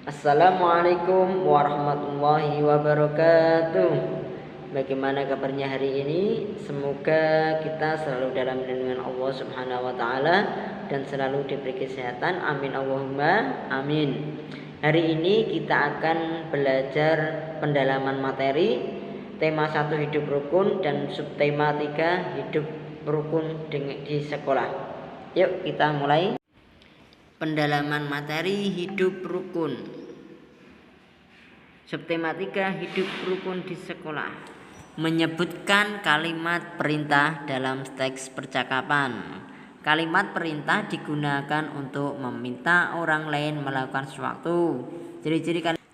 Assalamualaikum warahmatullahi wabarakatuh. Bagaimana kabarnya hari ini? Semoga kita selalu dalam lindungan Allah Subhanahu wa taala dan selalu diberi kesehatan. Amin Allahumma amin. Hari ini kita akan belajar pendalaman materi tema 1 hidup rukun dan subtema 3 hidup rukun di sekolah. Yuk kita mulai. Pendalaman materi hidup rukun. Subtema 3 hidup rukun di sekolah. Menyebutkan kalimat perintah dalam teks percakapan. Kalimat perintah digunakan untuk meminta orang lain melakukan sesuatu.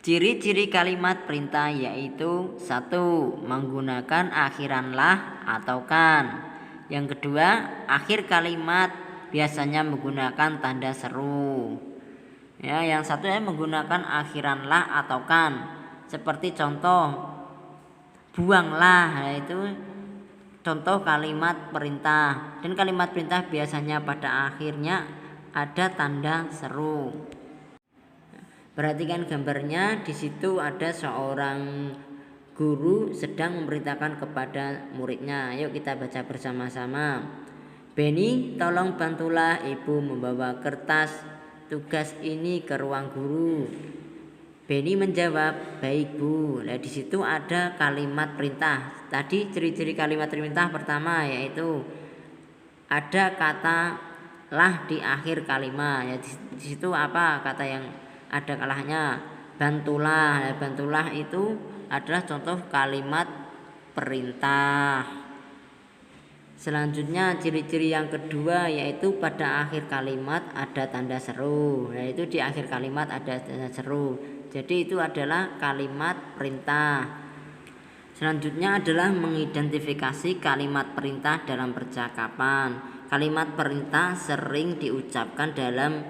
Ciri-ciri kalimat perintah yaitu 1. Menggunakan akhiran lah atau kan. Yang kedua, akhir kalimat biasanya menggunakan tanda seru. Ya, yang satu menggunakan akhiran lah atau kan. Seperti contoh buanglah, itu contoh kalimat perintah. Dan kalimat perintah biasanya pada akhirnya ada tanda seru. Perhatikan gambarnya, di situ ada seorang guru sedang memerintahkan kepada muridnya. Yuk kita baca bersama-sama. Benny, tolong bantulah ibu membawa kertas tugas ini ke ruang guru. Benny menjawab, baik bu. Nah, di situ ada kalimat perintah. Tadi ciri-ciri kalimat perintah pertama yaitu ada kata lah di akhir kalimat. Ya, di situ apa kata yang ada kalahnya? Bantulah. Nah, bantulah itu adalah contoh kalimat perintah. Selanjutnya ciri-ciri yang kedua yaitu pada akhir kalimat ada tanda seru. Yaitu di akhir kalimat ada tanda seru. Jadi itu adalah kalimat perintah. Selanjutnya adalah mengidentifikasi kalimat perintah dalam percakapan. Kalimat perintah sering diucapkan dalam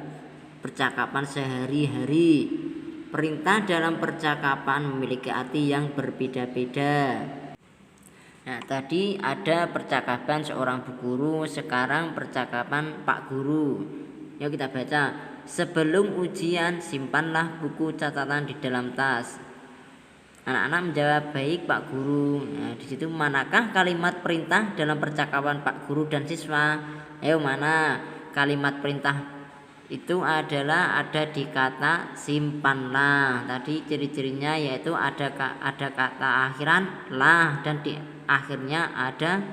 percakapan sehari-hari. Perintah dalam percakapan memiliki arti yang berbeda-beda. Nah, tadi ada percakapan seorang bu guru, sekarang percakapan pak guru. Yuk kita baca. Sebelum ujian simpanlah buku catatan di dalam tas. Anak-anak menjawab, baik pak guru. Nah, di situ manakah kalimat perintah dalam percakapan pak guru dan siswa? Ayo, mana kalimat perintah itu adalah ada di kata simpanlah. Tadi ciri-cirinya yaitu ada kata akhiran lah dan di akhirnya ada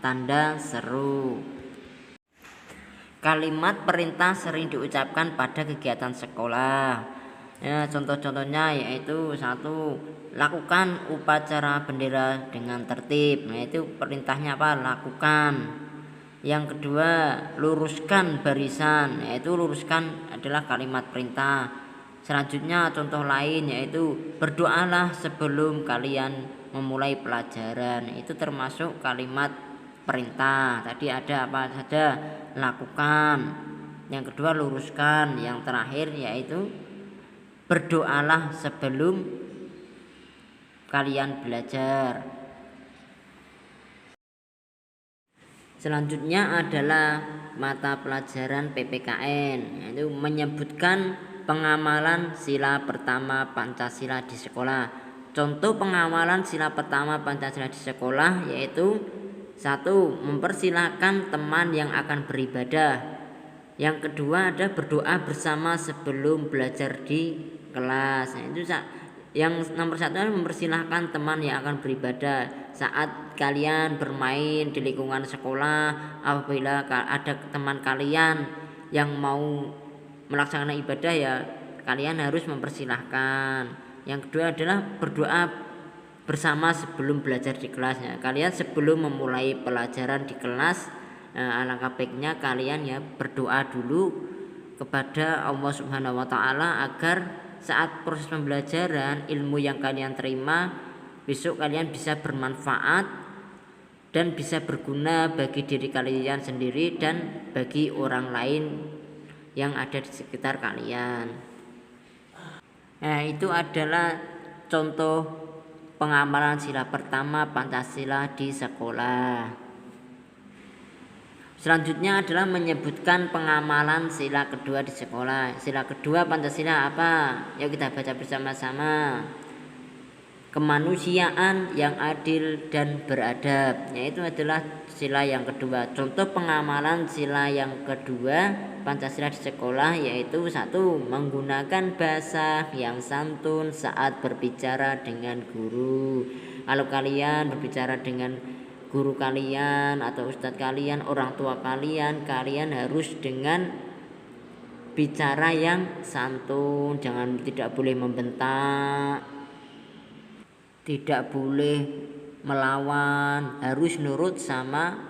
tanda seru. Kalimat perintah sering diucapkan pada kegiatan sekolah. Ya, contoh-contohnya yaitu 1. Lakukan upacara bendera dengan tertib. Nah, itu perintahnya apa? Lakukan. Yang kedua, luruskan barisan. Yaitu luruskan adalah kalimat perintah. Selanjutnya contoh lain yaitu berdoalah sebelum kalian memulai pelajaran. Itu termasuk kalimat perintah. Tadi ada apa saja? Lakukan. Yang kedua luruskan. Yang terakhir yaitu berdoalah sebelum kalian belajar. Selanjutnya adalah mata pelajaran PPKN, yaitu menyebutkan pengamalan sila pertama Pancasila di sekolah. Contoh pengamalan sila pertama Pancasila di sekolah yaitu 1. Mempersilahkan teman yang akan beribadah. Yang kedua ada berdoa bersama sebelum belajar di kelas. Nah, itu yang nomor 1 mempersilahkan teman yang akan beribadah saat kalian bermain di lingkungan sekolah. Apabila ada teman kalian yang mau melaksanakan ibadah, ya kalian harus mempersilahkan. Yang kedua adalah berdoa bersama sebelum belajar di kelasnya. Kalian sebelum memulai pelajaran di kelas, alangkah baiknya kalian ya berdoa dulu kepada Allah Subhanahu wa taala agar saat proses pembelajaran ilmu yang kalian terima besok kalian bisa bermanfaat dan bisa berguna bagi diri kalian sendiri dan bagi orang lain yang ada di sekitar kalian. Nah, itu adalah contoh pengamalan sila pertama Pancasila di sekolah. Selanjutnya adalah menyebutkan pengamalan sila kedua di sekolah. Sila kedua Pancasila apa? Yuk kita baca bersama-sama. Kemanusiaan yang adil dan beradab, yaitu adalah sila yang kedua. Contoh pengamalan sila yang kedua Pancasila di sekolah yaitu 1. Menggunakan bahasa yang santun saat berbicara dengan guru. Kalau kalian berbicara dengan guru kalian atau ustadz kalian, orang tua kalian, kalian harus dengan bicara yang santun, tidak boleh membentak, tidak boleh melawan, harus nurut sama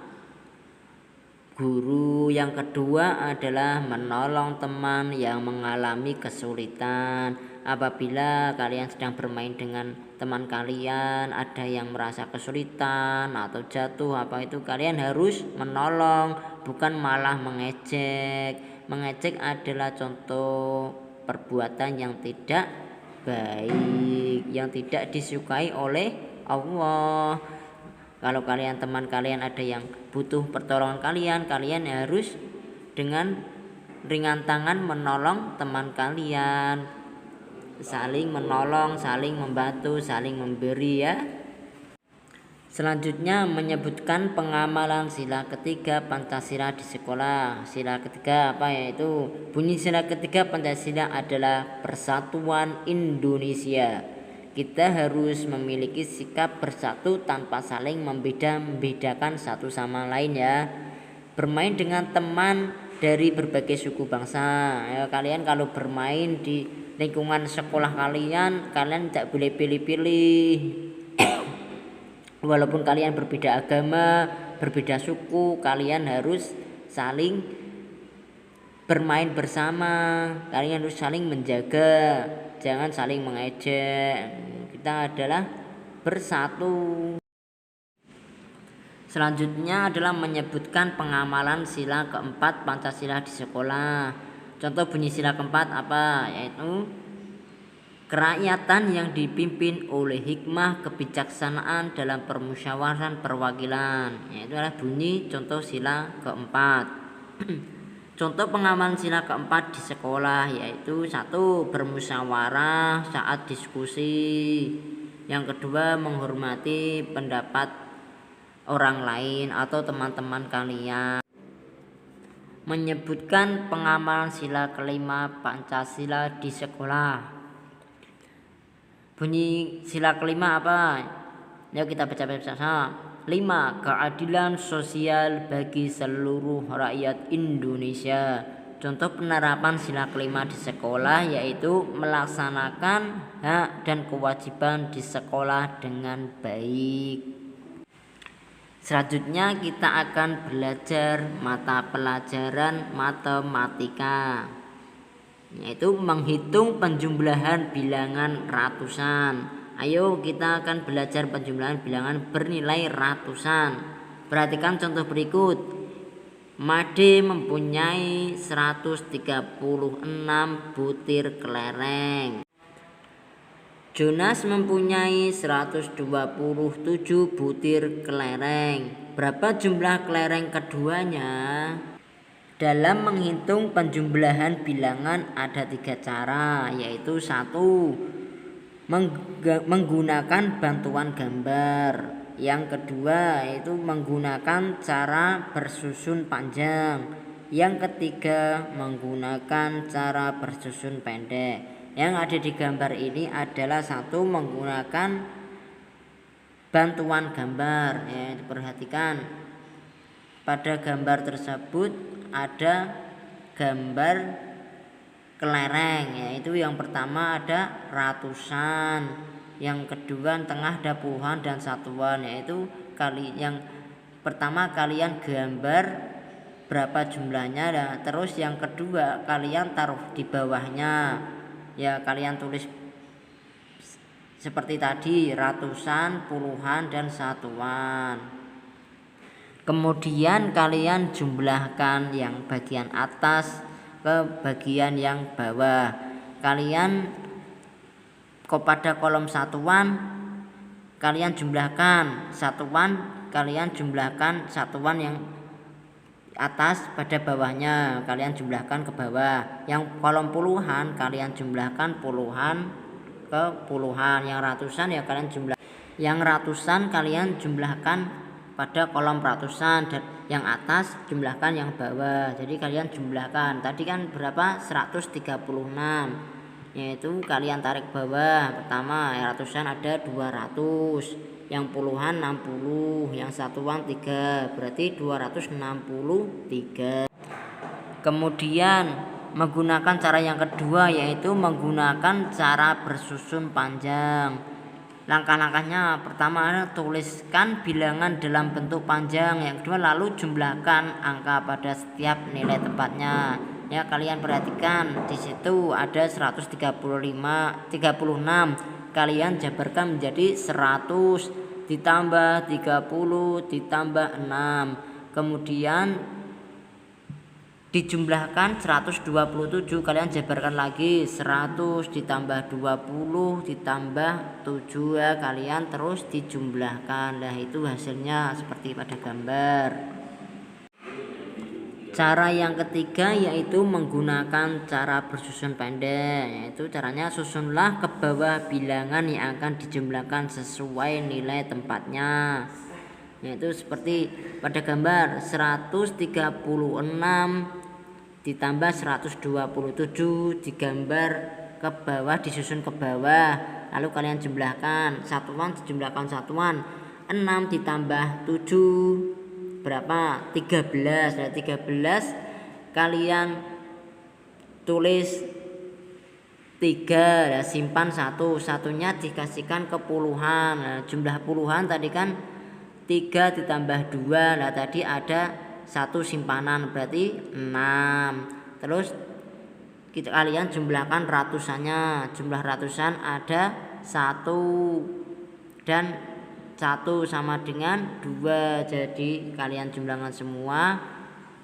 guru. Yang kedua adalah menolong teman yang mengalami kesulitan. Apabila kalian sedang bermain dengan teman kalian, ada yang merasa kesulitan atau jatuh kalian harus menolong, bukan malah mengejek. Mengejek adalah contoh perbuatan yang tidak baik, yang tidak disukai oleh Allah. Kalau teman kalian ada yang butuh pertolongan kalian harus dengan ringan tangan menolong teman kalian, saling menolong, saling membantu, saling memberi ya. Selanjutnya menyebutkan pengamalan sila ketiga Pancasila di sekolah. Sila ketiga apa? Yaitu bunyi sila ketiga Pancasila adalah persatuan Indonesia. Kita harus memiliki sikap bersatu tanpa saling membedakan satu sama lain ya. Bermain dengan teman dari berbagai suku bangsa ya. Kalian kalau bermain di lingkungan sekolah kalian tidak boleh pilih-pilih. Walaupun kalian berbeda agama, berbeda suku, kalian harus saling bermain bersama. Kalian harus saling menjaga, jangan saling mengejek. Kita adalah bersatu. Selanjutnya adalah menyebutkan pengamalan sila keempat Pancasila di sekolah. Contoh bunyi sila keempat apa? Yaitu kerakyatan yang dipimpin oleh hikmah kebijaksanaan dalam permusyawaratan perwakilan. Yaitu adalah bunyi contoh sila keempat. Contoh pengamalan sila keempat di sekolah yaitu 1. Bermusyawarah saat diskusi. Yang kedua, menghormati pendapat orang lain atau teman-teman kalian. Menyebutkan pengamalan sila kelima Pancasila di sekolah. Bunyi sila kelima apa? Yuk kita baca bersama. 5. Keadilan sosial bagi seluruh rakyat Indonesia. Contoh penerapan sila kelima di sekolah yaitu melaksanakan hak dan kewajiban di sekolah dengan baik. Selanjutnya kita akan belajar mata pelajaran matematika, yaitu menghitung penjumlahan bilangan ratusan. Ayo kita akan belajar penjumlahan bilangan bernilai ratusan. Perhatikan contoh berikut. Made mempunyai 136 butir kelereng. Jonas mempunyai 127 butir kelereng. Berapa jumlah kelereng keduanya? Dalam menghitung penjumlahan bilangan ada 3 cara, yaitu 1. Menggunakan bantuan gambar. Yang kedua yaitu menggunakan cara bersusun panjang. Yang ketiga menggunakan cara bersusun pendek. Yang ada di gambar ini adalah 1. Menggunakan bantuan gambar ya. Perhatikan pada gambar tersebut ada gambar kelereng, yaitu yang pertama ada ratusan, yang kedua tengah ada puluhan dan satuan. Yaitu yang pertama kalian gambar berapa jumlahnya, terus yang kedua kalian taruh di bawahnya ya, kalian tulis seperti tadi ratusan, puluhan dan satuan. Kemudian kalian jumlahkan yang bagian atas ke bagian yang bawah. Kalian pada kolom satuan kalian jumlahkan satuan, kalian jumlahkan satuan yang atas pada bawahnya kalian jumlahkan ke bawah. Yang kolom puluhan kalian jumlahkan puluhan ke puluhan. Yang ratusan ya kalian jumlahkan pada kolom ratusan, dan yang atas jumlahkan yang bawah. Jadi kalian jumlahkan. Tadi kan berapa? 136. Yaitu kalian tarik bawah. Pertama yang ratusan ada 200, yang puluhan 60, yang satuan 3, berarti 263. Kemudian menggunakan cara yang kedua, yaitu menggunakan cara bersusun panjang. Langkah-langkahnya, pertama tuliskan bilangan dalam bentuk panjang. Yang kedua lalu jumlahkan angka pada setiap nilai tempatnya. Ya, kalian perhatikan di situ ada 136. Kalian jabarkan menjadi 100 ditambah 30 ditambah 6. Kemudian dijumlahkan 127, kalian jabarkan lagi 100 ditambah 20 ditambah 7 ya, kalian terus dijumlahkan. Nah, itu hasilnya seperti pada gambar. Cara yang ketiga yaitu menggunakan cara bersusun pendek, yaitu caranya susunlah ke bawah bilangan yang akan dijumlahkan sesuai nilai tempatnya. Yaitu seperti pada gambar 136 ditambah 127 digambar ke bawah, disusun ke bawah, lalu kalian jumlahkan satuan, dijumlahkan satuan. 6 ditambah 7 berapa? 13. Nah, 13 kalian tulis 3, nah, simpan satunya dikasihkan ke puluhan. Nah, jumlah puluhan tadi kan 3 ditambah 2, nah tadi ada 1 simpanan berarti 6. Terus kalian jumlahkan ratusannya. Jumlah ratusan ada 1 dan 1 sama dengan 2, jadi kalian jumlahkan semua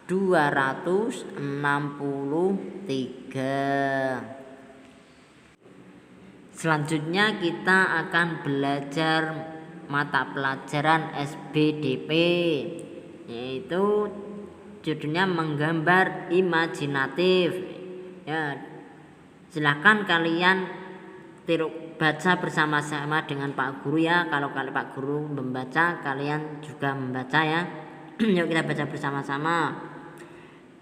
263. Selanjutnya kita akan belajar mata pelajaran SBDP, yaitu judulnya menggambar imajinatif. Ya, silakan kalian baca bersama-sama dengan Pak Guru ya. Kalau Pak Guru membaca, kalian juga membaca ya. Yuk kita baca bersama-sama.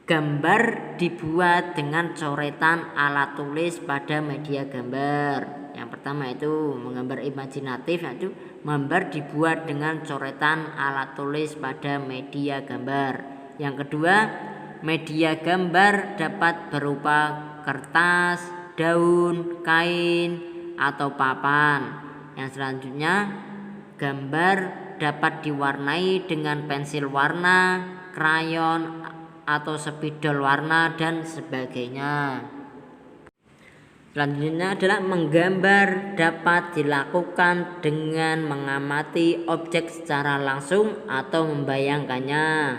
Gambar dibuat dengan coretan alat tulis pada media gambar. Yang pertama itu menggambar imajinatif, yaitu gambar dibuat dengan coretan alat tulis pada media gambar. Yang kedua, media gambar dapat berupa kertas, daun, kain, atau papan. Yang selanjutnya, gambar dapat diwarnai dengan pensil warna, krayon, atau spidol warna dan sebagainya. Selanjutnya adalah menggambar dapat dilakukan dengan mengamati objek secara langsung atau membayangkannya.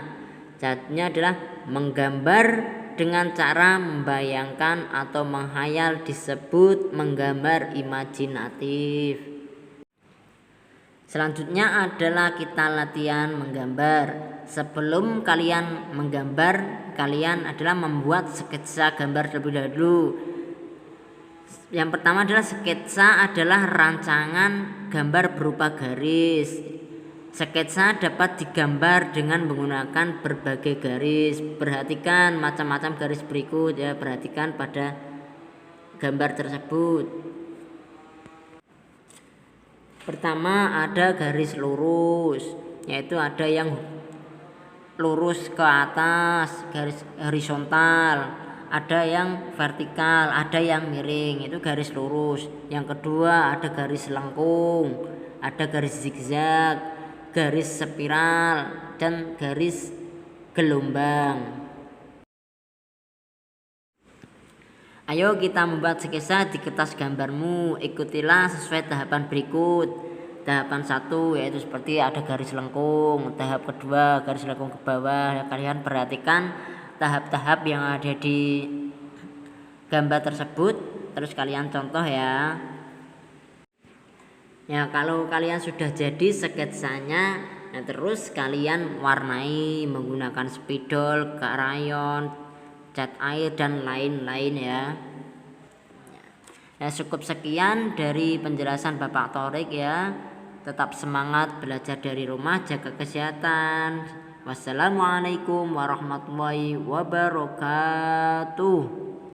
Caranya adalah menggambar dengan cara membayangkan atau menghayal disebut menggambar imajinatif. Selanjutnya adalah kita latihan menggambar. Sebelum kalian menggambar, kalian adalah membuat sketsa gambar terlebih dahulu. Yang pertama adalah sketsa adalah rancangan gambar berupa garis. Sketsa dapat digambar dengan menggunakan berbagai garis. Perhatikan macam-macam garis berikut ya, perhatikan pada gambar tersebut. Pertama ada garis lurus, yaitu ada yang lurus ke atas, garis horizontal, ada yang vertikal, ada yang miring, itu garis lurus. Yang kedua ada garis lengkung, ada garis zigzag, garis spiral, dan garis gelombang. Ayo kita membuat sketsa di kertas gambarmu. Ikutilah sesuai tahapan berikut. Tahapan 1 yaitu seperti ada garis lengkung. Tahap kedua garis lengkung ke bawah. Kalian perhatikan tahap-tahap yang ada di gambar tersebut, terus kalian contoh ya. Ya, kalau kalian sudah jadi sketsanya, Nah, terus kalian warnai menggunakan spidol, krayon, cat air dan lain-lain ya. Ya, cukup sekian dari penjelasan Bapak Thorik ya. Tetap semangat belajar dari rumah, jaga kesehatan. Wassalamualaikum warahmatullahi wabarakatuh.